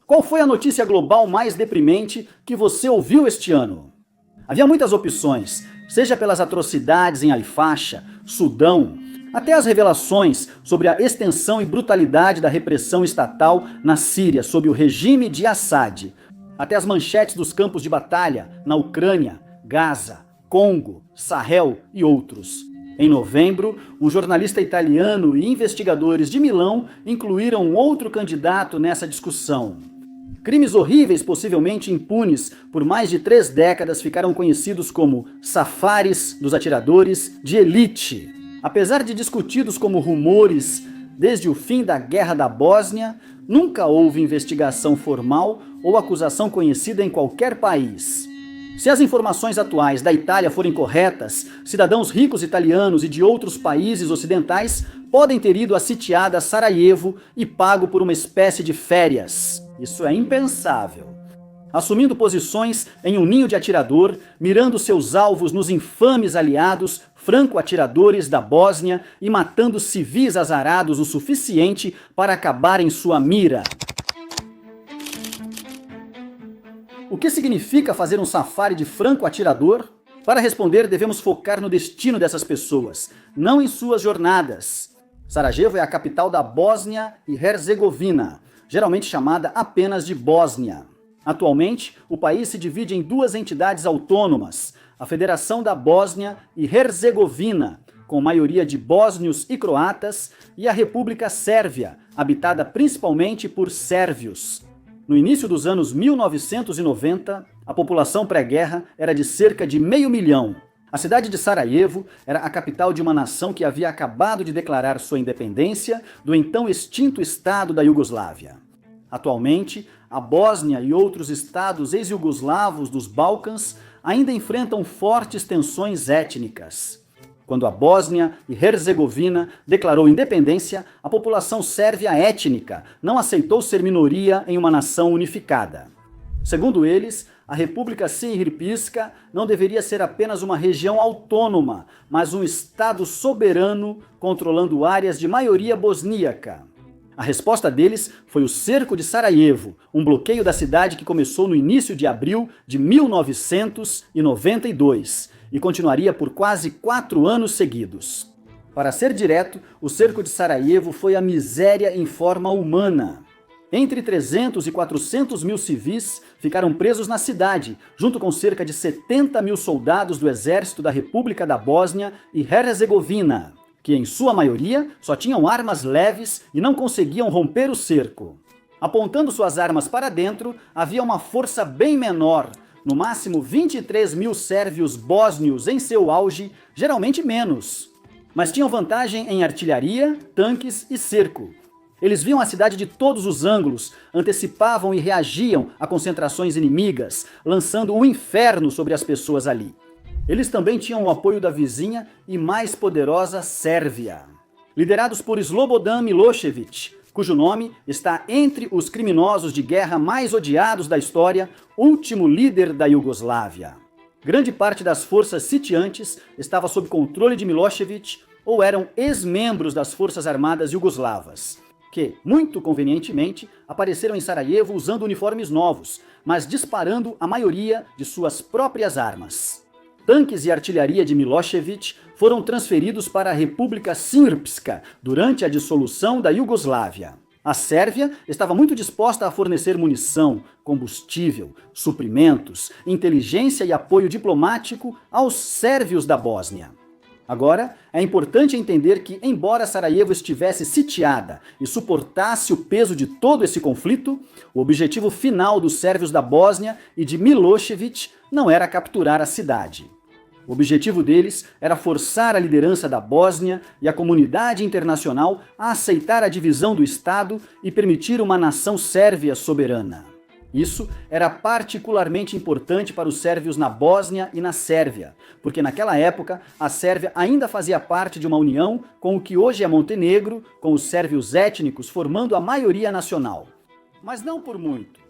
Qual foi a notícia global mais deprimente que você ouviu este ano? Havia muitas opções, seja pelas atrocidades em Al-Fasha, Sudão, até as revelações sobre a extensão e brutalidade da repressão estatal na Síria sob o regime de Assad, até as manchetes dos campos de batalha na Ucrânia, Gaza, Congo, Sahel e outros. Em novembro, um jornalista italiano e investigadores de Milão incluíram outro candidato nessa discussão. Crimes horríveis, possivelmente impunes por mais de 3 décadas, ficaram conhecidos como safaris dos atiradores de elite. Apesar de discutidos como rumores desde o fim da Guerra da Bósnia, nunca houve investigação formal ou acusação conhecida em qualquer país. Se as informações atuais da Itália forem corretas, cidadãos ricos italianos e de outros países ocidentais podem ter ido à sitiada Sarajevo e pago por uma espécie de férias. Isso é impensável. Assumindo posições em um ninho de atirador, mirando seus alvos nos infames aliados franco-atiradores da Bósnia e matando civis azarados o suficiente para acabar em sua mira. O que significa fazer um safari de franco-atirador? Para responder, devemos focar no destino dessas pessoas, não em suas jornadas. Sarajevo é a capital da Bósnia e Herzegovina, geralmente chamada apenas de Bósnia. Atualmente, o país se divide em 2 entidades autônomas, a Federação da Bósnia e Herzegovina, com maioria de bósnios e croatas, e a República Sérvia, habitada principalmente por sérvios. No início dos anos 1990, a população pré-guerra era de cerca de 500 mil. A cidade de Sarajevo era a capital de uma nação que havia acabado de declarar sua independência do então extinto Estado da Iugoslávia. Atualmente, a Bósnia e outros estados ex-iugoslavos dos Balcãs ainda enfrentam fortes tensões étnicas. Quando a Bósnia e Herzegovina declarou independência, a população sérvia étnica não aceitou ser minoria em uma nação unificada. Segundo eles, a República Srpska não deveria ser apenas uma região autônoma, mas um estado soberano controlando áreas de maioria bosníaca. A resposta deles foi o Cerco de Sarajevo, um bloqueio da cidade que começou no início de abril de 1992 e continuaria por quase 4 anos seguidos. Para ser direto, o Cerco de Sarajevo foi a miséria em forma humana. Entre 300 e 400 mil civis ficaram presos na cidade, junto com cerca de 70 mil soldados do exército da República da Bósnia e Herzegovina, que em sua maioria só tinham armas leves e não conseguiam romper o cerco. Apontando suas armas para dentro, havia uma força bem menor, no máximo 23 mil sérvios bósnios em seu auge, geralmente menos. Mas tinham vantagem em artilharia, tanques e cerco. Eles viam a cidade de todos os ângulos, antecipavam e reagiam a concentrações inimigas, lançando o inferno sobre as pessoas ali. Eles também tinham o apoio da vizinha e mais poderosa Sérvia. Liderados por Slobodan Milošević, cujo nome está entre os criminosos de guerra mais odiados da história, último líder da Iugoslávia. Grande parte das forças sitiantes estava sob controle de Milošević ou eram ex-membros das forças armadas iugoslavas, que, muito convenientemente, apareceram em Sarajevo usando uniformes novos, mas disparando a maioria de suas próprias armas. Tanques e artilharia de Milošević foram transferidos para a República Srpska durante a dissolução da Iugoslávia. A Sérvia estava muito disposta a fornecer munição, combustível, suprimentos, inteligência e apoio diplomático aos sérvios da Bósnia. Agora, é importante entender que, embora Sarajevo estivesse sitiada e suportasse o peso de todo esse conflito, o objetivo final dos sérvios da Bósnia e de Milošević não era capturar a cidade. O objetivo deles era forçar a liderança da Bósnia e a comunidade internacional a aceitar a divisão do Estado e permitir uma nação sérvia soberana. Isso era particularmente importante para os sérvios na Bósnia e na Sérvia, porque naquela época a Sérvia ainda fazia parte de uma união com o que hoje é Montenegro, com os sérvios étnicos formando a maioria nacional. Mas não por muito.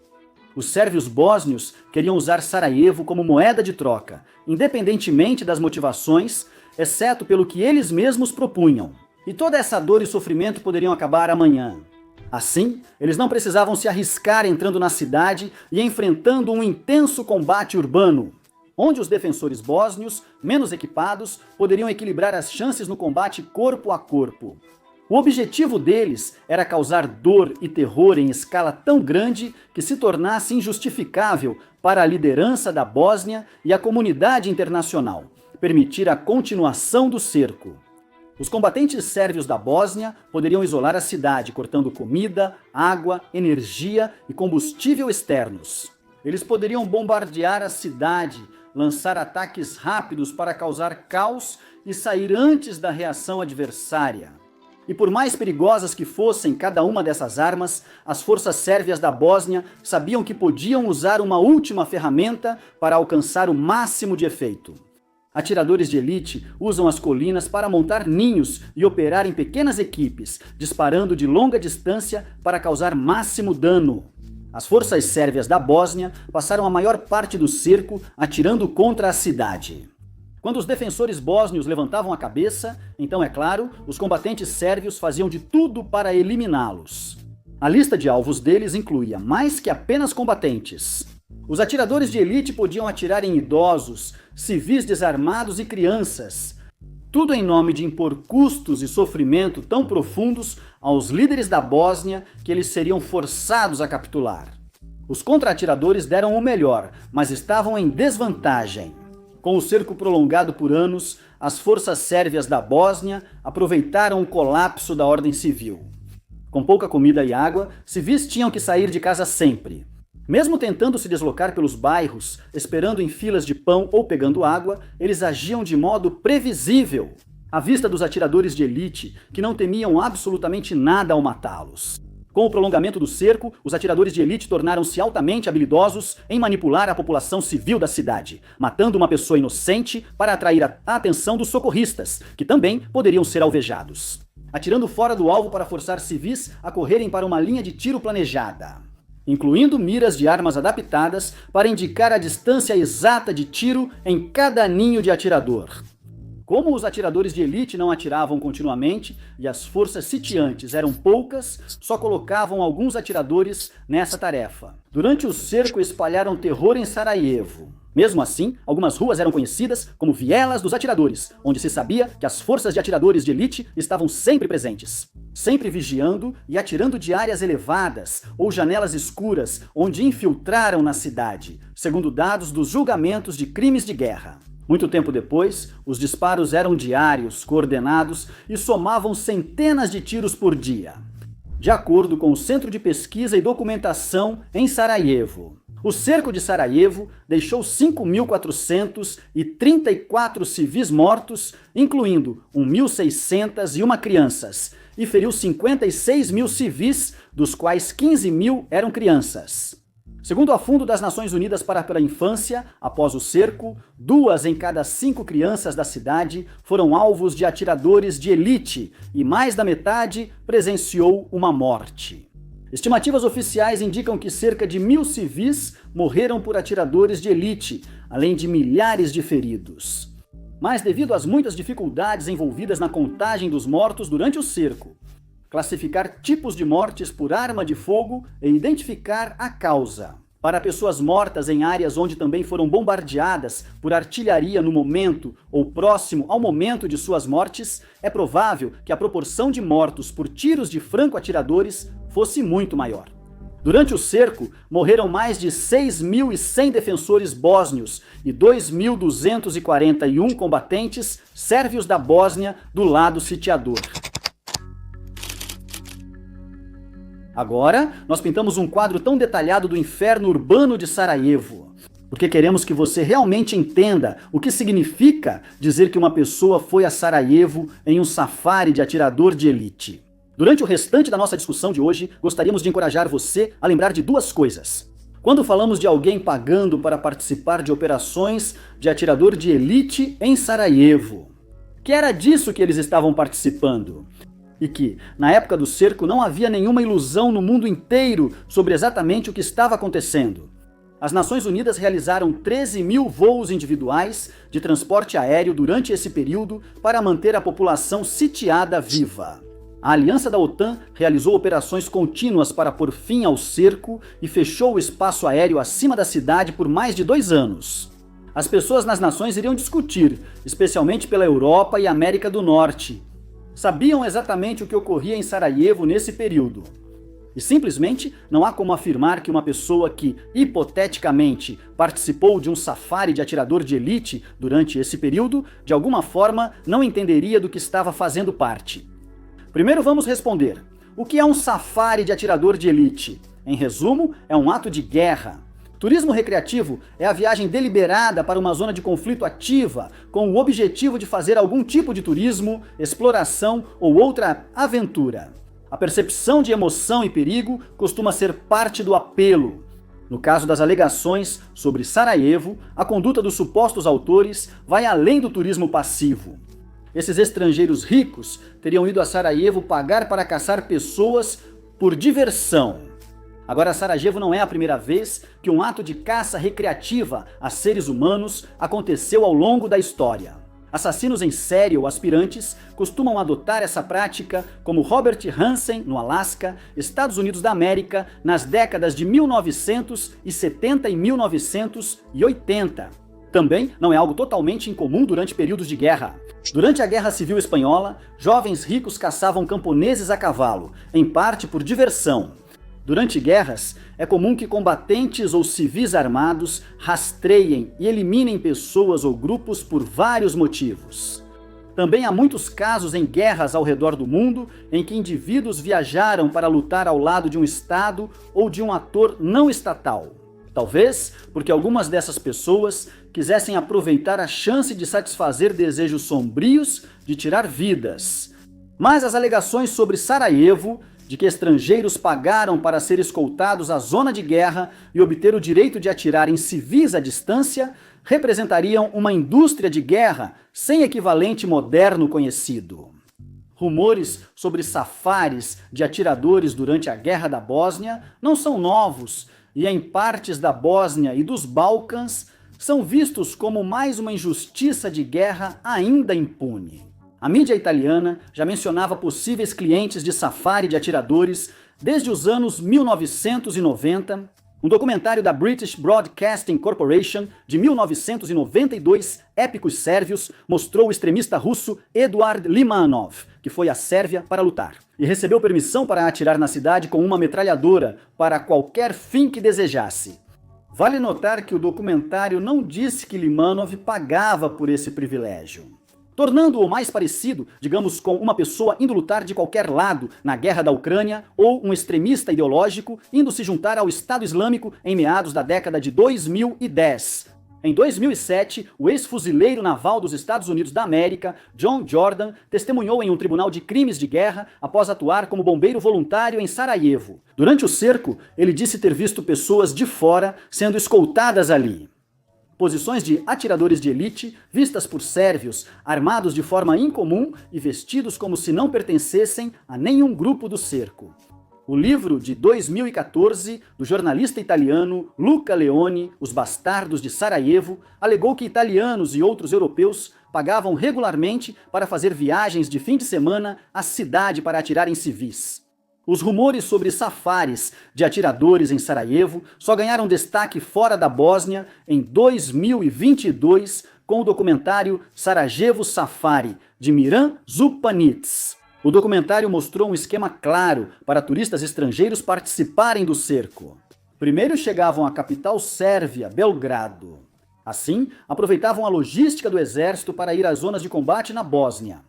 Os sérvios bósnios queriam usar Sarajevo como moeda de troca, independentemente das motivações, exceto pelo que eles mesmos propunham. E toda essa dor e sofrimento poderiam acabar amanhã. Assim, eles não precisavam se arriscar entrando na cidade e enfrentando um intenso combate urbano, onde os defensores bósnios, menos equipados, poderiam equilibrar as chances no combate corpo a corpo. O objetivo deles era causar dor e terror em escala tão grande que se tornasse injustificável para a liderança da Bósnia e a comunidade internacional, permitir a continuação do cerco. Os combatentes sérvios da Bósnia poderiam isolar a cidade, cortando comida, água, energia e combustível externos. Eles poderiam bombardear a cidade, lançar ataques rápidos para causar caos e sair antes da reação adversária. E por mais perigosas que fossem cada uma dessas armas, as forças sérvias da Bósnia sabiam que podiam usar uma última ferramenta para alcançar o máximo de efeito. Atiradores de elite usam as colinas para montar ninhos e operar em pequenas equipes, disparando de longa distância para causar máximo dano. As forças sérvias da Bósnia passaram a maior parte do cerco atirando contra a cidade. Quando os defensores bósnios levantavam a cabeça, então, é claro, os combatentes sérvios faziam de tudo para eliminá-los. A lista de alvos deles incluía mais que apenas combatentes. Os atiradores de elite podiam atirar em idosos, civis desarmados e crianças. Tudo em nome de impor custos e sofrimento tão profundos aos líderes da Bósnia que eles seriam forçados a capitular. Os contra-atiradores deram o melhor, mas estavam em desvantagem. Com o cerco prolongado por anos, as forças sérvias da Bósnia aproveitaram o colapso da ordem civil. Com pouca comida e água, civis tinham que sair de casa sempre. Mesmo tentando se deslocar pelos bairros, esperando em filas de pão ou pegando água, eles agiam de modo previsível, à vista dos atiradores de elite, que não temiam absolutamente nada ao matá-los. Com o prolongamento do cerco, os atiradores de elite tornaram-se altamente habilidosos em manipular a população civil da cidade, matando uma pessoa inocente para atrair a atenção dos socorristas, que também poderiam ser alvejados. Atirando fora do alvo para forçar civis a correrem para uma linha de tiro planejada, incluindo miras de armas adaptadas para indicar a distância exata de tiro em cada ninho de atirador. Como os atiradores de elite não atiravam continuamente e as forças sitiantes eram poucas, só colocavam alguns atiradores nessa tarefa. Durante o cerco espalharam terror em Sarajevo. Mesmo assim, algumas ruas eram conhecidas como vielas dos atiradores, onde se sabia que as forças de atiradores de elite estavam sempre presentes, sempre vigiando e atirando de áreas elevadas ou janelas escuras onde infiltraram na cidade, segundo dados dos julgamentos de crimes de guerra. Muito tempo depois, os disparos eram diários, coordenados e somavam centenas de tiros por dia. De acordo com o Centro de Pesquisa e Documentação em Sarajevo, o cerco de Sarajevo deixou 5.434 civis mortos, incluindo 1.601 crianças, e feriu 56 mil civis, dos quais 15 mil eram crianças. Segundo o Fundo das Nações Unidas para a Infância, após o cerco, 2 em cada 5 crianças da cidade foram alvos de atiradores de elite e mais da metade presenciou uma morte. Estimativas oficiais indicam que cerca de 1.000 civis morreram por atiradores de elite, além de milhares de feridos. Mas devido às muitas dificuldades envolvidas na contagem dos mortos durante o cerco, classificar tipos de mortes por arma de fogo e identificar a causa. Para pessoas mortas em áreas onde também foram bombardeadas por artilharia no momento ou próximo ao momento de suas mortes, é provável que a proporção de mortos por tiros de franco-atiradores fosse muito maior. Durante o cerco, morreram mais de 6.100 defensores bósnios e 2.241 combatentes sérvios da Bósnia do lado sitiador. Agora, nós pintamos um quadro tão detalhado do inferno urbano de Sarajevo, porque queremos que você realmente entenda o que significa dizer que uma pessoa foi a Sarajevo em um safari de atirador de elite. Durante o restante da nossa discussão de hoje, gostaríamos de encorajar você a lembrar de 2 coisas. Quando falamos de alguém pagando para participar de operações de atirador de elite em Sarajevo, que era disso que eles estavam participando. E que, na época do cerco, não havia nenhuma ilusão no mundo inteiro sobre exatamente o que estava acontecendo. As Nações Unidas realizaram 13.000 voos individuais de transporte aéreo durante esse período para manter a população sitiada viva. A aliança da OTAN realizou operações contínuas para pôr fim ao cerco e fechou o espaço aéreo acima da cidade por mais de 2 anos. As pessoas nas nações iriam discutir, especialmente pela Europa e América do Norte. Sabiam exatamente o que ocorria em Sarajevo nesse período. E simplesmente não há como afirmar que uma pessoa que, hipoteticamente, participou de um safari de atirador de elite durante esse período, de alguma forma não entenderia do que estava fazendo parte. Primeiro vamos responder: o que é um safari de atirador de elite? Em resumo, é um ato de guerra. Turismo recreativo é a viagem deliberada para uma zona de conflito ativa, com o objetivo de fazer algum tipo de turismo, exploração ou outra aventura. A percepção de emoção e perigo costuma ser parte do apelo. No caso das alegações sobre Sarajevo, a conduta dos supostos autores vai além do turismo passivo. Esses estrangeiros ricos teriam ido a Sarajevo pagar para caçar pessoas por diversão. Agora, Sarajevo não é a primeira vez que um ato de caça recreativa a seres humanos aconteceu ao longo da história. Assassinos em série ou aspirantes costumam adotar essa prática, como Robert Hansen, no Alasca, Estados Unidos da América, nas décadas de 1970 e 1980. Também não é algo totalmente incomum durante períodos de guerra. Durante a Guerra Civil Espanhola, jovens ricos caçavam camponeses a cavalo, em parte por diversão. Durante guerras, é comum que combatentes ou civis armados rastreiem e eliminem pessoas ou grupos por vários motivos. Também há muitos casos em guerras ao redor do mundo em que indivíduos viajaram para lutar ao lado de um Estado ou de um ator não estatal. Talvez porque algumas dessas pessoas quisessem aproveitar a chance de satisfazer desejos sombrios de tirar vidas. Mas as alegações sobre Sarajevo, de que estrangeiros pagaram para ser escoltados à zona de guerra e obter o direito de atirar em civis à distância, representariam uma indústria de guerra sem equivalente moderno conhecido. Rumores sobre safaris de atiradores durante a Guerra da Bósnia não são novos e em partes da Bósnia e dos Balcãs são vistos como mais uma injustiça de guerra ainda impune. A mídia italiana já mencionava possíveis clientes de safari de atiradores desde os anos 1990. Um documentário da British Broadcasting Corporation de 1992, Épicos Sérvios, mostrou o extremista russo Eduard Limanov, que foi à Sérvia para lutar, e recebeu permissão para atirar na cidade com uma metralhadora para qualquer fim que desejasse. Vale notar que o documentário não disse que Limanov pagava por esse privilégio, tornando-o mais parecido, digamos, com uma pessoa indo lutar de qualquer lado na guerra da Ucrânia ou um extremista ideológico indo se juntar ao Estado Islâmico em meados da década de 2010. Em 2007, o ex-fuzileiro naval dos Estados Unidos da América, John Jordan, testemunhou em um tribunal de crimes de guerra após atuar como bombeiro voluntário em Sarajevo. Durante o cerco, ele disse ter visto pessoas de fora sendo escoltadas ali. Posições de atiradores de elite, vistas por sérvios, armados de forma incomum e vestidos como se não pertencessem a nenhum grupo do cerco. O livro de 2014, do jornalista italiano Luca Leoni, Os Bastardos de Sarajevo, alegou que italianos e outros europeus pagavam regularmente para fazer viagens de fim de semana à cidade para atirar em civis. Os rumores sobre safaris de atiradores em Sarajevo só ganharam destaque fora da Bósnia em 2022 com o documentário Sarajevo Safari, de Miran Zupanits. O documentário mostrou um esquema claro para turistas estrangeiros participarem do cerco. Primeiro chegavam à capital sérvia, Belgrado. Assim, aproveitavam a logística do exército para ir às zonas de combate na Bósnia.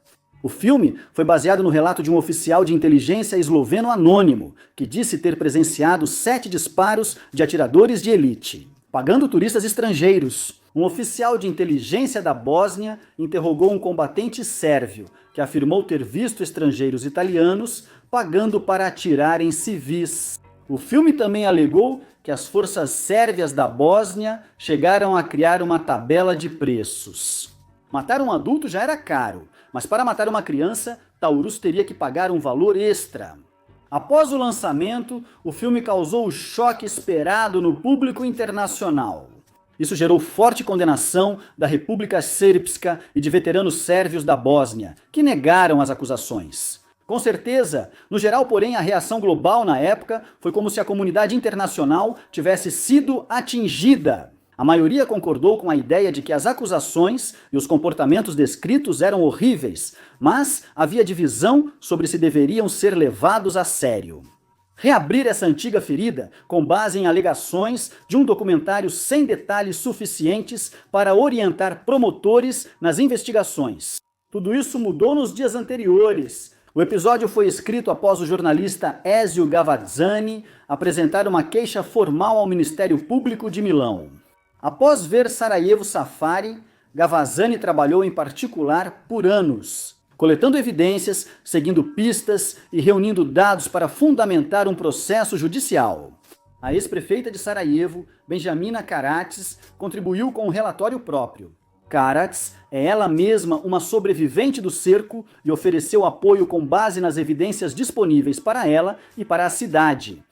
O filme foi baseado no relato de um oficial de inteligência esloveno anônimo, que disse ter presenciado 7 disparos de atiradores de elite, pagando turistas estrangeiros. Um oficial de inteligência da Bósnia interrogou um combatente sérvio, que afirmou ter visto estrangeiros italianos pagando para atirar em civis. O filme também alegou que as forças sérvias da Bósnia chegaram a criar uma tabela de preços. Matar um adulto já era caro, mas para matar uma criança, Taurus teria que pagar um valor extra. Após o lançamento, o filme causou o choque esperado no público internacional. Isso gerou forte condenação da República Srpska e de veteranos sérvios da Bósnia, que negaram as acusações. Com certeza. No geral, porém, a reação global na época foi como se a comunidade internacional tivesse sido atingida. A maioria concordou com a ideia de que as acusações e os comportamentos descritos eram horríveis, mas havia divisão sobre se deveriam ser levados a sério. Reabrir essa antiga ferida com base em alegações de um documentário sem detalhes suficientes para orientar promotores nas investigações. Tudo isso mudou nos dias anteriores. O episódio foi escrito após o jornalista Ezio Gavazzani apresentar uma queixa formal ao Ministério Público de Milão. Após ver Sarajevo Safari, Gavazzani trabalhou em particular por anos, coletando evidências, seguindo pistas e reunindo dados para fundamentar um processo judicial. A ex-prefeita de Sarajevo, Benjamina Karadzic, contribuiu com um relatório próprio. Karadzic é ela mesma uma sobrevivente do cerco e ofereceu apoio com base nas evidências disponíveis para ela e para a cidade.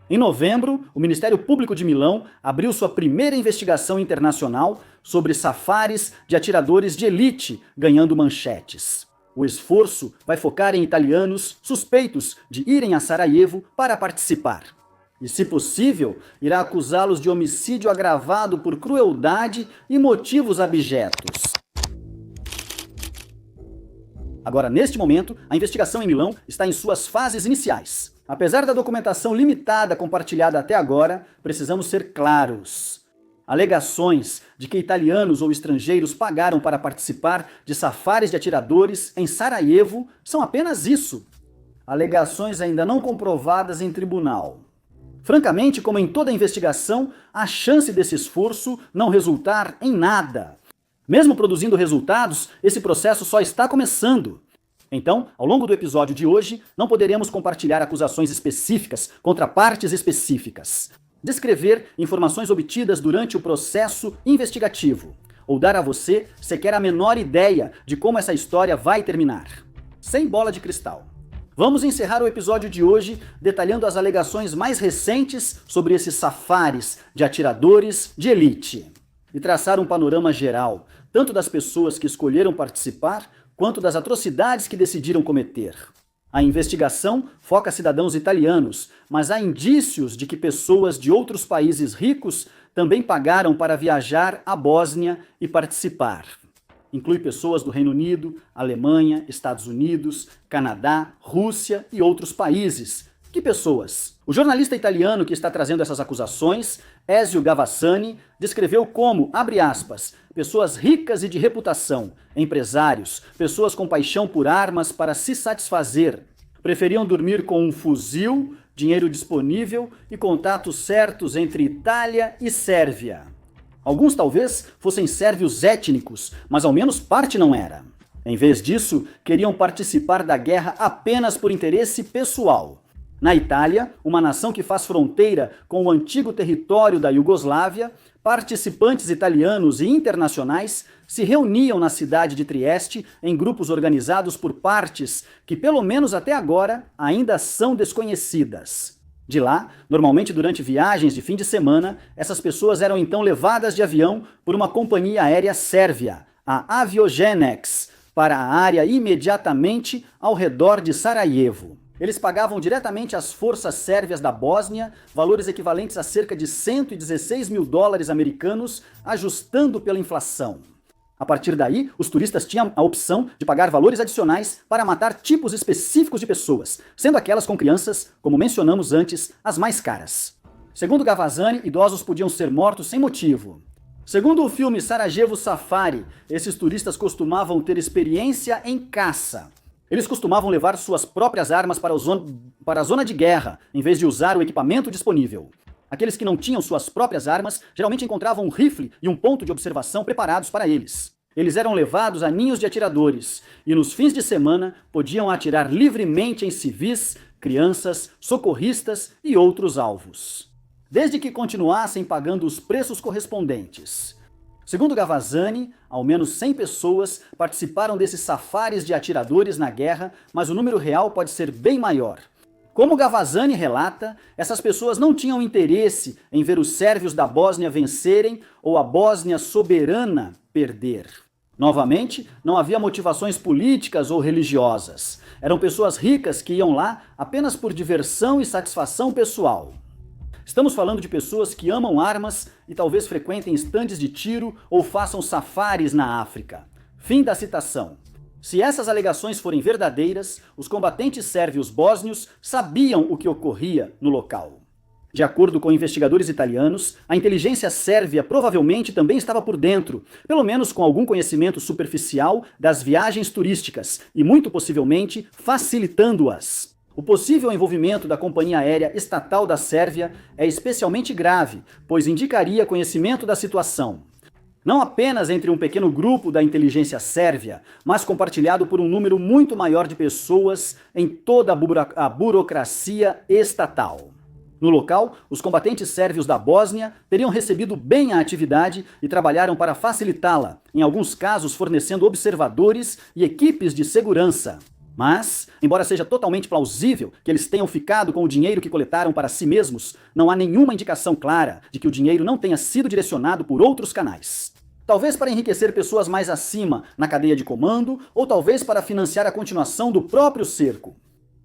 Em novembro, o Ministério Público de Milão abriu sua primeira investigação internacional sobre safaris de atiradores de elite ganhando manchetes. O esforço vai focar em italianos suspeitos de irem a Sarajevo para participar. E, se possível, irá acusá-los de homicídio agravado por crueldade e motivos abjetos. Agora, neste momento, a investigação em Milão está em suas fases iniciais. Apesar da documentação limitada compartilhada até agora, precisamos ser claros. Alegações de que italianos ou estrangeiros pagaram para participar de safaris de atiradores em Sarajevo são apenas isso. Alegações ainda não comprovadas em tribunal. Francamente, como em toda investigação, há chance desse esforço não resultar em nada. Mesmo produzindo resultados, esse processo só está começando. Então, ao longo do episódio de hoje, não poderemos compartilhar acusações específicas contra partes específicas, descrever informações obtidas durante o processo investigativo, ou dar a você sequer a menor ideia de como essa história vai terminar. Sem bola de cristal. Vamos encerrar o episódio de hoje detalhando as alegações mais recentes sobre esses safaris de atiradores de elite e traçar um panorama geral, tanto das pessoas que escolheram participar, quanto das atrocidades que decidiram cometer. A investigação foca cidadãos italianos, mas há indícios de que pessoas de outros países ricos também pagaram para viajar à Bósnia e participar. Inclui pessoas do Reino Unido, Alemanha, Estados Unidos, Canadá, Rússia e outros países. Que pessoas? O jornalista italiano que está trazendo essas acusações, Ezio Gavazzani, descreveu como, abre aspas, pessoas ricas e de reputação, empresários, pessoas com paixão por armas para se satisfazer. Preferiam dormir com um fuzil, dinheiro disponível e contatos certos entre Itália e Sérvia. Alguns talvez fossem sérvios étnicos, mas ao menos parte não era. Em vez disso, queriam participar da guerra apenas por interesse pessoal. Na Itália, uma nação que faz fronteira com o antigo território da Iugoslávia, participantes italianos e internacionais se reuniam na cidade de Trieste em grupos organizados por partes que, pelo menos até agora, ainda são desconhecidas. De lá, normalmente durante viagens de fim de semana, essas pessoas eram então levadas de avião por uma companhia aérea sérvia, a Aviogenex, para a área imediatamente ao redor de Sarajevo. Eles pagavam diretamente às forças sérvias da Bósnia, valores equivalentes a cerca de 116 mil dólares americanos, ajustando pela inflação. A partir daí, os turistas tinham a opção de pagar valores adicionais para matar tipos específicos de pessoas, sendo aquelas com crianças, como mencionamos antes, as mais caras. Segundo Gavazzani, idosos podiam ser mortos sem motivo. Segundo o filme Sarajevo Safari, esses turistas costumavam ter experiência em caça. Eles costumavam levar suas próprias armas para a zona de guerra, em vez de usar o equipamento disponível. Aqueles que não tinham suas próprias armas geralmente encontravam um rifle e um ponto de observação preparados para eles. Eles eram levados a ninhos de atiradores e nos fins de semana podiam atirar livremente em civis, crianças, socorristas e outros alvos, desde que continuassem pagando os preços correspondentes. Segundo Gavazzani, ao menos 100 pessoas participaram desses safaris de atiradores na guerra, mas o número real pode ser bem maior. Como Gavazzani relata, essas pessoas não tinham interesse em ver os sérvios da Bósnia vencerem ou a Bósnia soberana perder. Novamente, não havia motivações políticas ou religiosas. Eram pessoas ricas que iam lá apenas por diversão e satisfação pessoal. Estamos falando de pessoas que amam armas e talvez frequentem estandes de tiro ou façam safaris na África. Fim da citação. Se essas alegações forem verdadeiras, os combatentes sérvios bósnios sabiam o que ocorria no local. De acordo com investigadores italianos, a inteligência sérvia provavelmente também estava por dentro, pelo menos com algum conhecimento superficial das viagens turísticas e muito possivelmente facilitando-as. O possível envolvimento da companhia aérea estatal da Sérvia é especialmente grave, pois indicaria conhecimento da situação. Não apenas entre um pequeno grupo da inteligência sérvia, mas compartilhado por um número muito maior de pessoas em toda a burocracia estatal. No local, os combatentes sérvios da Bósnia teriam recebido bem a atividade e trabalharam para facilitá-la, em alguns casos fornecendo observadores e equipes de segurança. Mas, embora seja totalmente plausível que eles tenham ficado com o dinheiro que coletaram para si mesmos, não há nenhuma indicação clara de que o dinheiro não tenha sido direcionado por outros canais. Talvez para enriquecer pessoas mais acima na cadeia de comando, ou talvez para financiar a continuação do próprio cerco.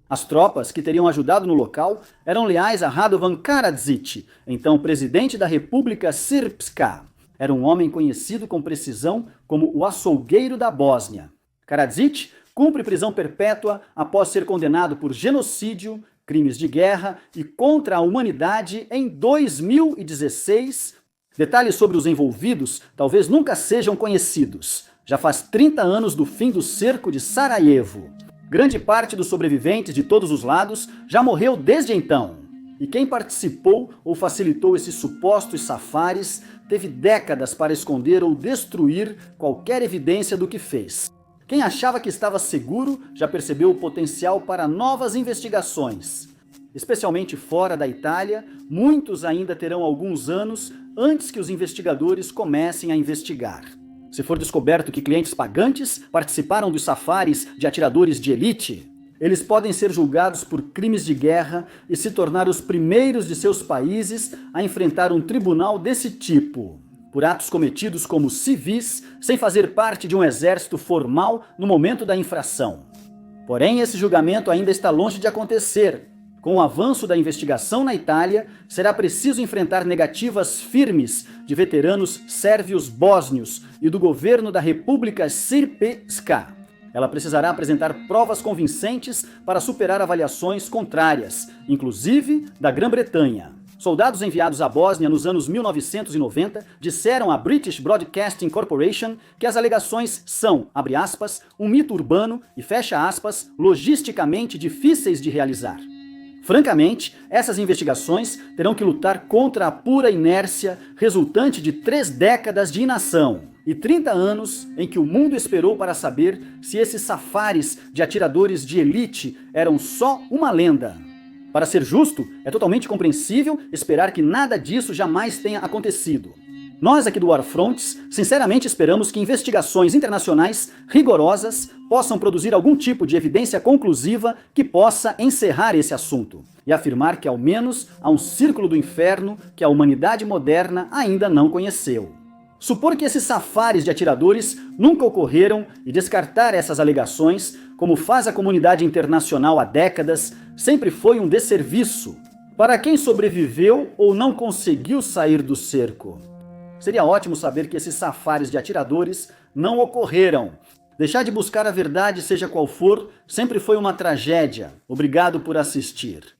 As tropas que teriam ajudado no local eram leais a Radovan Karadzic, então presidente da República Srpska. Era um homem conhecido com precisão como o açougueiro da Bósnia. Karadzic cumpre prisão perpétua após ser condenado por genocídio, crimes de guerra e contra a humanidade em 2016. Detalhes sobre os envolvidos talvez nunca sejam conhecidos. Já faz 30 anos do fim do cerco de Sarajevo. Grande parte dos sobreviventes de todos os lados já morreu desde então. E quem participou ou facilitou esses supostos safaris teve décadas para esconder ou destruir qualquer evidência do que fez. Quem achava que estava seguro já percebeu o potencial para novas investigações. Especialmente fora da Itália, muitos ainda terão alguns anos antes que os investigadores comecem a investigar. Se for descoberto que clientes pagantes participaram dos safaris de atiradores de elite, eles podem ser julgados por crimes de guerra e se tornar os primeiros de seus países a enfrentar um tribunal desse tipo, por atos cometidos como civis, sem fazer parte de um exército formal no momento da infração. Porém, esse julgamento ainda está longe de acontecer. Com o avanço da investigação na Itália, será preciso enfrentar negativas firmes de veteranos sérvios bósnios e do governo da República Srpska. Ela precisará apresentar provas convincentes para superar avaliações contrárias, inclusive da Grã-Bretanha. Soldados enviados à Bósnia nos anos 1990 disseram à British Broadcasting Corporation que as alegações são, abre aspas, um mito urbano e, fecha aspas, logisticamente difíceis de realizar. Francamente, essas investigações terão que lutar contra a pura inércia resultante de 3 décadas de inação e 30 anos em que o mundo esperou para saber se esses safaris de atiradores de elite eram só uma lenda. Para ser justo, é totalmente compreensível esperar que nada disso jamais tenha acontecido. Nós aqui do Warfronts, sinceramente esperamos que investigações internacionais rigorosas possam produzir algum tipo de evidência conclusiva que possa encerrar esse assunto e afirmar que ao menos há um círculo do inferno que a humanidade moderna ainda não conheceu. Supor que esses safaris de atiradores nunca ocorreram e descartar essas alegações, como faz a comunidade internacional há décadas, sempre foi um desserviço para quem sobreviveu ou não conseguiu sair do cerco. Seria ótimo saber que esses safaris de atiradores não ocorreram. Deixar de buscar a verdade, seja qual for, sempre foi uma tragédia. Obrigado por assistir.